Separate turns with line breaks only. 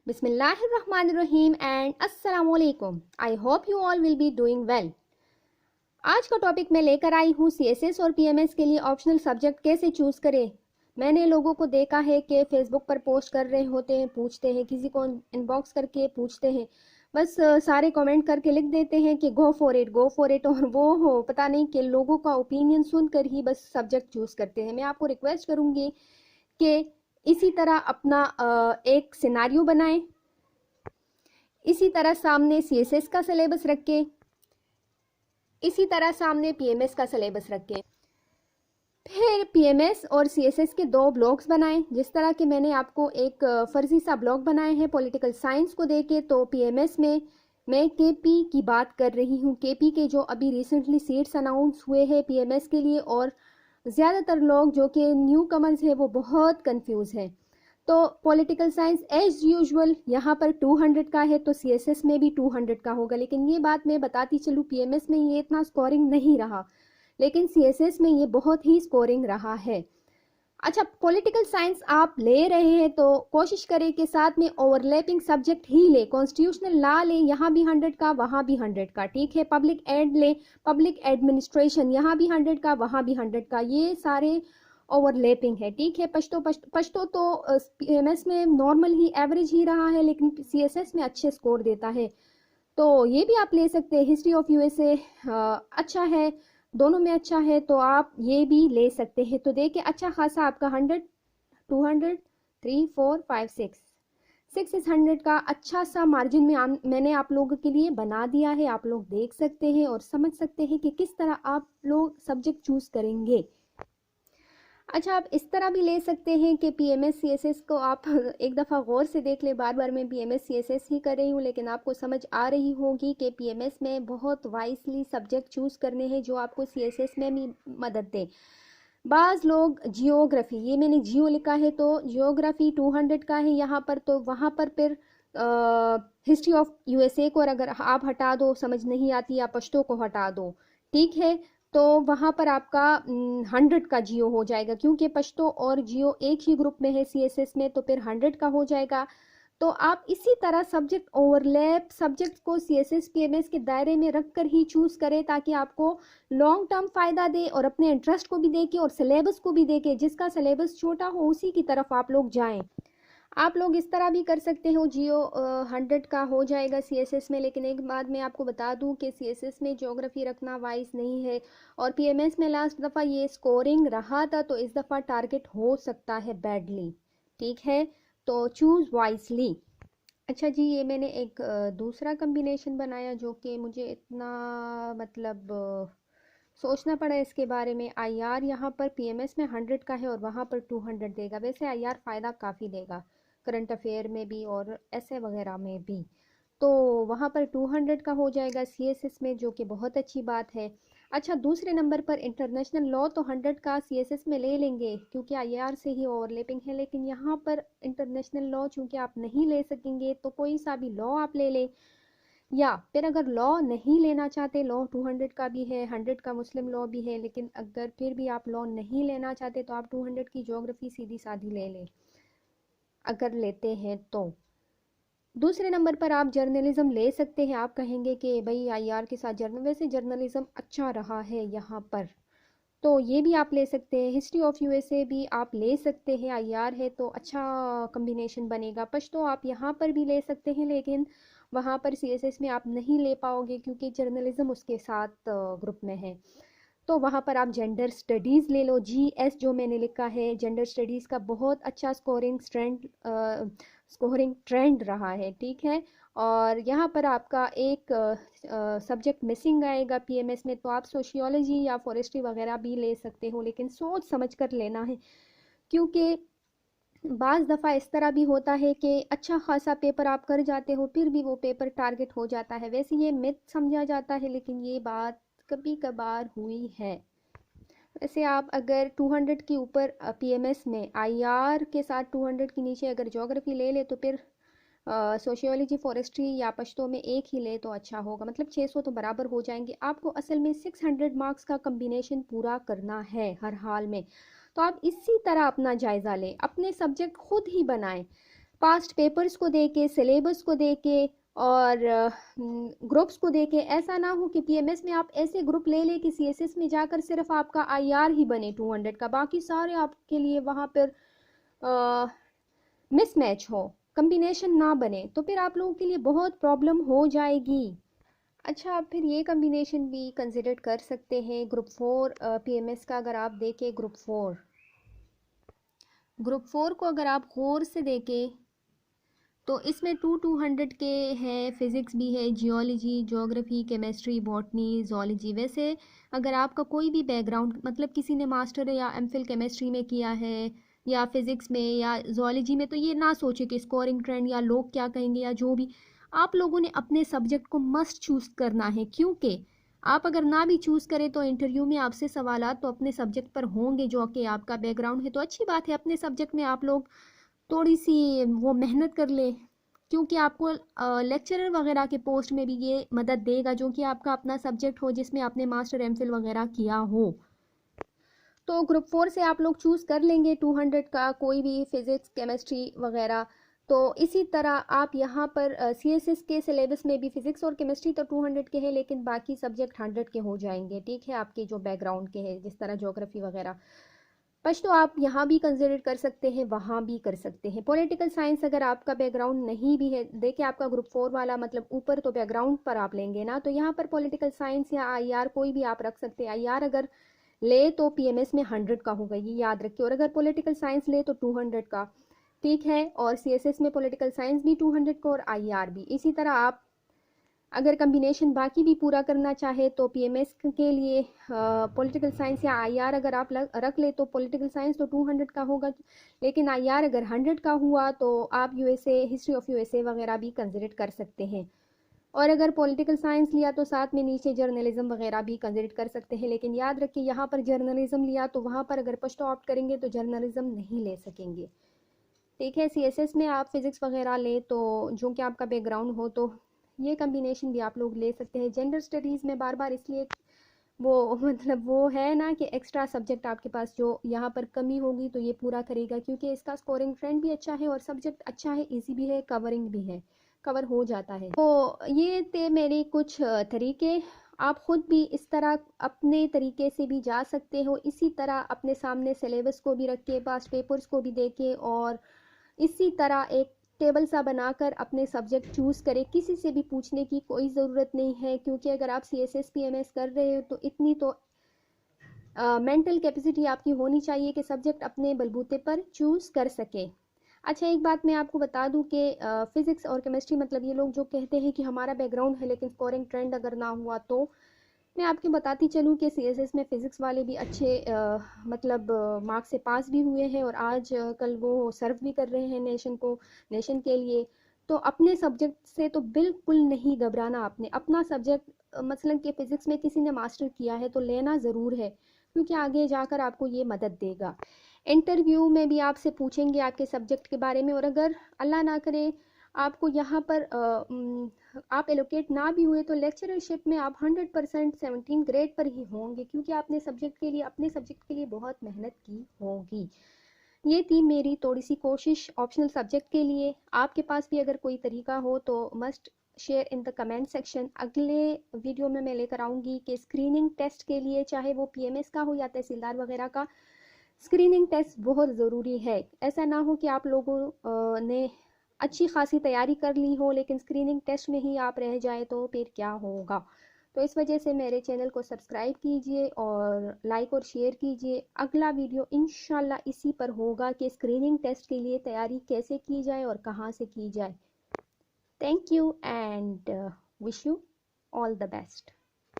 बिस्मिल्लाहिर्रहमानिर्रहीम एंड अस्सलाम वालेकुम। I hope you all will be doing well. आज का टॉपिक मैं लेकर आई हूँ सीएसएस और पीएमएस के लिए ऑप्शनल सब्जेक्ट कैसे चूज़ करें। मैंने लोगों को देखा है कि फेसबुक पर पोस्ट कर रहे होते हैं, पूछते हैं, किसी को इनबॉक्स करके पूछते हैं, बस सारे कमेंट करके लिख देते हैं कि गो फॉर इट और वो हो पता नहीं कि लोगों का ओपिनियन सुनकर ही बस सब्जेक्ट चूज़ करते हैं। मैं आपको रिक्वेस्ट करूँगी कि इसी तरह अपना एक सिनारियो बनाएं, इसी तरह सामने सीएसएस का सिलेबस रखें, इसी तरह सामने पीएमएस का सिलेबस रखें, फिर पीएमएस और सीएसएस के दो ब्लॉग्स बनाएं। जिस तरह के मैंने आपको एक फर्जी सा ब्लॉग बनाए हैं पॉलिटिकल साइंस को देके, तो पीएमएस में मैं केपी की बात कर रही हूँ। केपी के जो अभी रिसेंटली सीट्स अनाउंस हुए हैं पीएमएस के लिए, और ज़्यादातर लोग जो कि न्यू कमर्स हैं वो बहुत कंफ्यूज हैं। तो पॉलिटिकल साइंस एज यूजुअल यहाँ पर 200 का है, तो सीएसएस में भी 200 का होगा। लेकिन ये बात मैं बताती चलूँ, पीएमएस में ये इतना स्कोरिंग नहीं रहा, लेकिन सीएसएस में ये बहुत ही स्कोरिंग रहा है। अच्छा, पॉलिटिकल साइंस आप ले रहे हैं तो कोशिश करें कि साथ में ओवरलैपिंग सब्जेक्ट ही ले। कॉन्स्टिट्यूशनल लॉ ले, यहाँ भी 100 का वहाँ भी 100 का, ठीक है। पब्लिक एड ले, पब्लिक एडमिनिस्ट्रेशन, यहाँ भी 100 का वहाँ भी 100 का, ये सारे ओवरलैपिंग है, ठीक है। पश्तो तो पीएमएस में नॉर्मल ही एवरेज ही रहा है, लेकिन सीएसएस में अच्छे स्कोर देता है, तो ये भी आप ले सकते हैं। हिस्ट्री ऑफ यूएसए अच्छा है, दोनों में अच्छा है, तो आप ये भी ले सकते हैं। तो देखिए अच्छा खासा आपका 100, 200, 3, 4, 5, 6 इस 100 का अच्छा सा मार्जिन में मैंने आप लोगों के लिए बना दिया है। आप लोग देख सकते हैं और समझ सकते हैं कि किस तरह आप लोग सब्जेक्ट चूज करेंगे। अच्छा, आप इस तरह भी ले सकते हैं कि पीएमएस सीएसएस को आप एक दफ़ा गौर से देख ले। बार बार मैं पीएमएस सीएसएस ही कर रही हूँ, लेकिन आपको समझ आ रही होगी कि पीएमएस में बहुत वाइसली सब्जेक्ट चूज़ करने हैं जो आपको सीएसएस में भी मदद दे। बाज़ लोग जियोग्राफी, ये मैंने जियो लिखा है तो जियोग्राफी 200 का है यहाँ पर, तो वहाँ पर फिर हिस्ट्री ऑफ यूएसए को अगर आप हटा दो, समझ नहीं आती, या पश्तो को हटा दो, ठीक है, तो वहाँ पर आपका 100 का जियो हो जाएगा। क्योंकि पश्तो और जियो एक ही ग्रुप में है सीएसएस में, तो फिर 100 का हो जाएगा। तो आप इसी तरह सब्जेक्ट ओवरलैप सब्जेक्ट को सीएसएस पीएमएस के दायरे में रखकर ही चूज करें, ताकि आपको लॉन्ग टर्म फायदा दे और अपने इंटरेस्ट को भी देके और सिलेबस को भी देके। जिसका सिलेबस छोटा हो उसी की तरफ आप लोग जाएं। आप लोग इस तरह भी कर सकते हो, जियो 100 का हो जाएगा सीएसएस में। लेकिन एक बात मैं आपको बता दूं कि सीएसएस में ज्योग्राफी रखना वाइज नहीं है, और पीएमएस में लास्ट दफ़ा ये स्कोरिंग रहा था, तो इस दफ़ा टारगेट हो सकता है बैडली, ठीक है, तो चूज़ वाइजली। अच्छा जी, ये मैंने एक दूसरा कम्बिनेशन बनाया जो कि मुझे इतना मतलब सोचना पड़ा इसके बारे में। आईआर यहाँ पर पीएमएस में 100 का है और वहाँ पर 200 देगा। वैसे आईआर फ़ायदा काफ़ी देगा करंट अफेयर में भी और ऐसे वगैरह में भी, तो वहाँ पर 200 का हो जाएगा सीएसएस में, जो कि बहुत अच्छी बात है। अच्छा, दूसरे नंबर पर इंटरनेशनल लॉ तो 100 का सीएसएस में ले लेंगे क्योंकि आईआर से ही ओवरलैपिंग है, लेकिन यहाँ पर इंटरनेशनल लॉ चूँकि आप नहीं ले सकेंगे, तो कोई सा भी लॉ आप ले लें। या फिर अगर लॉ नहीं लेना चाहते, लॉ 200 का भी है, 100 का मुस्लिम लॉ भी है, लेकिन अगर फिर भी आप लॉ नहीं लेना चाहते तो आप 200 की ज्योग्राफी सीधी साधी ले लें अगर लेते हैं तो। दूसरे नंबर पर आप जर्नलिज्म ले सकते हैं। आप कहेंगे कि भाई आईआर के साथ वैसे जर्नलिज्म अच्छा रहा है यहाँ पर, तो ये भी आप ले सकते हैं। हिस्ट्री ऑफ यूएसए भी आप ले सकते हैं, आईआर है तो अच्छा कम्बिनेशन बनेगा। पश्तो आप यहाँ पर भी ले सकते हैं, लेकिन वहाँ पर सीएसएस में आप नहीं ले पाओगे क्योंकि जर्नलिज्म उसके साथ ग्रुप में है। तो वहाँ पर आप जेंडर स्टडीज़ ले लो, जीएस जो मैंने लिखा है, जेंडर स्टडीज़ का बहुत अच्छा स्कोरिंग ट्रेंड रहा है, ठीक है। और यहाँ पर आपका एक सब्जेक्ट मिसिंग आएगा पीएमएस में, तो आप सोशियोलॉजी या फॉरेस्ट्री वगैरह भी ले सकते हो, लेकिन सोच समझ कर लेना है, क्योंकि बाज़ दफ़ा इस तरह भी होता है कि अच्छा खासा पेपर आप कर जाते हो, फिर भी वो पेपर टारगेट हो जाता है। वैसे ये मिथ समझा जाता है, लेकिन ये बात कभी कभार हुई है। वैसे आप अगर 200 के ऊपर पीएमएस में आईआर के साथ 200 के नीचे अगर ज्योग्राफी ले ले, तो फिर सोशियोलॉजी फॉरेस्ट्री या पश्तो में एक ही ले तो अच्छा होगा। मतलब 600 तो बराबर हो जाएंगे। आपको असल में 600 मार्क्स का कम्बिनेशन पूरा करना है हर हाल में, तो आप इसी तरह अपना जायज़ा लें, अपने सब्जेक्ट खुद ही बनाएं। पास्ट पेपर्स को दे के, सिलेबस को दे के और ग्रुप्स को दे के। ऐसा ना हो कि पीएमएस में आप ऐसे ग्रुप ले लें कि सीएसएस में जाकर सिर्फ आपका आईआर ही बने 200 का, बाकी सारे आपके लिए वहाँ पर मिसमैच हो, कम्बिनेशन ना बने, तो फिर आप लोगों के लिए बहुत प्रॉब्लम हो जाएगी। अच्छा, आप फिर ये कम्बिनेशन भी कंसिडर कर सकते हैं ग्रुप 4 पीएमएस का। अगर आप देखें ग्रुप 4 को अगर आप गौर से देखें तो इसमें 200 के हैं, फिज़िक्स भी है, geology, geography, chemistry, botany, zoology. वैसे अगर आपका कोई भी बैकग्राउंड, मतलब किसी ने मास्टर या एमफिल केमिस्ट्री में किया है या फिज़िक्स में या जोलॉजी में, तो ये ना सोचे कि स्कोरिंग ट्रेंड या लोग क्या कहेंगे या जो भी। आप लोगों ने अपने सब्जेक्ट को मस्ट चूज़ करना है, क्योंकि आप अगर ना भी चूज़ करें तो इंटरव्यू में आपसे सवालात तो अपने सब्जेक्ट पर होंगे, जो कि आपका बैकग्राउंड है। तो अच्छी बात है, अपने सब्जेक्ट में आप लोग थोड़ी सी वो मेहनत कर ले, क्योंकि आपको लेक्चरर वगैरह के पोस्ट में भी ये मदद देगा, जो कि आपका अपना सब्जेक्ट हो जिसमें आपने मास्टर एमफिल वगैरह किया हो। तो ग्रुप 4 से आप लोग चूज़ कर लेंगे 200 का कोई भी फिज़िक्स, केमिस्ट्री वगैरह। तो इसी तरह आप यहाँ पर सीएसएस के सिलेबस में भी फिज़िक्स और केमिस्ट्री तो 200 के हैं, लेकिन बाकी सब्जेक्ट 100 के हो जाएंगे, ठीक है, आपके जो बैकग्राउंड के हैं, जिस तरह ज्योग्राफी वगैरह। बस तो आप यहाँ भी कंसिडर कर सकते हैं, वहाँ भी कर सकते हैं। पॉलिटिकल साइंस अगर आपका बैकग्राउंड नहीं भी है, देखिए आपका ग्रुप 4 वाला मतलब ऊपर तो बैकग्राउंड पर आप लेंगे ना, तो यहाँ पर पॉलिटिकल साइंस या आईआर कोई भी आप रख सकते हैं। आईआर अगर ले तो पीएमएस में 100 का होगा, ये याद रखिए, और अगर पॉलिटिकल साइंस ले तो 200 का, ठीक है। और सीएसएस में पॉलिटिकल साइंस भी 200 का और आईआर भी। इसी तरह आप अगर कम्बिनेशन बाकी भी पूरा करना चाहे तो पीएमएस के लिए पॉलिटिकल साइंस या आईआर अगर आप रख ले तो पॉलिटिकल साइंस तो 200 का होगा, लेकिन आईआर अगर 100 का हुआ तो आप यूएसए, हिस्ट्री ऑफ यूएसए वगैरह भी कंसिडर कर सकते हैं। और अगर पॉलिटिकल साइंस लिया तो साथ में नीचे जर्नलिज्म वगैरह भी कंसिडर कर सकते हैं, लेकिन याद रखिए यहाँ पर जर्नलिज्म लिया तो वहाँ पर अगर पश्तो ऑप्ट करेंगे तो जर्नलिज्म नहीं ले सकेंगे, ठीक है। सीएसएस में आप फिज़िक्स वगैरह ले तो जो कि आपका बैकग्राउंड हो तो ये कम्बिनेशन भी आप लोग ले सकते हैं। जेंडर स्टडीज़ में बार बार इसलिए वो मतलब वो है ना कि एक्स्ट्रा सब्जेक्ट आपके पास जो यहाँ पर कमी होगी तो ये पूरा करेगा, क्योंकि इसका स्कोरिंग ट्रेंड भी अच्छा है और सब्जेक्ट अच्छा है, इजी भी है, कवरिंग भी है, कवर हो जाता है। तो ये थे मेरे कुछ तरीके। आप ख़ुद भी इस तरह अपने तरीके से भी जा सकते हो। इसी तरह अपने सामने सिलेबस को भी रख के, पास्ट पेपर्स को भी देके, और इसी तरह एक टेबल सा बनाकर अपने सब्जेक्ट चूज़ करें। किसी से भी पूछने की कोई ज़रूरत नहीं है, क्योंकि अगर आप सीएसएस पीएमएस कर रहे हो तो इतनी तो मेंटल कैपेसिटी आपकी होनी चाहिए कि सब्जेक्ट अपने बलबूते पर चूज़ कर सके। अच्छा, एक बात मैं आपको बता दूं कि फ़िज़िक्स और केमिस्ट्री, मतलब ये लोग जो कहते हैं कि हमारा बैकग्राउंड है लेकिन स्कोरिंग ट्रेंड अगर ना हुआ, तो मैं आपको बताती चलूँ कि सीएसएस में फ़िज़िक्स वाले भी अच्छे मतलब मार्क्स से पास भी हुए हैं और आज कल वो सर्व भी कर रहे हैं नेशन के लिए। तो अपने सब्जेक्ट से तो बिल्कुल नहीं घबराना। आपने अपना सब्जेक्ट मसलन कि फ़िज़िक्स में किसी ने मास्टर किया है तो लेना ज़रूर है, क्योंकि आगे जाकर आपको ये मदद देगा। इंटरव्यू में भी आपसे पूछेंगे आपके सब्जेक्ट के बारे में, और अगर अल्लाह ना करे आपको यहाँ पर आप एलोकेट ना भी हुए तो लेक्चरशिप में आप 100% 17 ग्रेड पर ही होंगे, क्योंकि आपने अपने सब्जेक्ट के लिए बहुत मेहनत की होगी। ये थी मेरी थोड़ी सी कोशिश ऑप्शनल सब्जेक्ट के लिए। आपके पास भी अगर कोई तरीका हो तो must share in the comment section. अगले वीडियो में मैं लेकर आऊँगी कि स्क्रीनिंग टेस्ट के लिए, चाहे वो पीएमएस का हो या तहसीलदार वगैरह का, स्क्रीनिंग टेस्ट बहुत ज़रूरी है। ऐसा ना हो कि आप लोगों ने अच्छी खासी तैयारी कर ली हो लेकिन स्क्रीनिंग टेस्ट में ही आप रह जाए तो फिर क्या होगा। तो इस वजह से मेरे चैनल को सब्सक्राइब कीजिए और लाइक और शेयर कीजिए। अगला वीडियो इंशाल्लाह इसी पर होगा कि स्क्रीनिंग टेस्ट के लिए तैयारी कैसे की जाए और कहाँ से की जाए। Thank you and wish you all the best.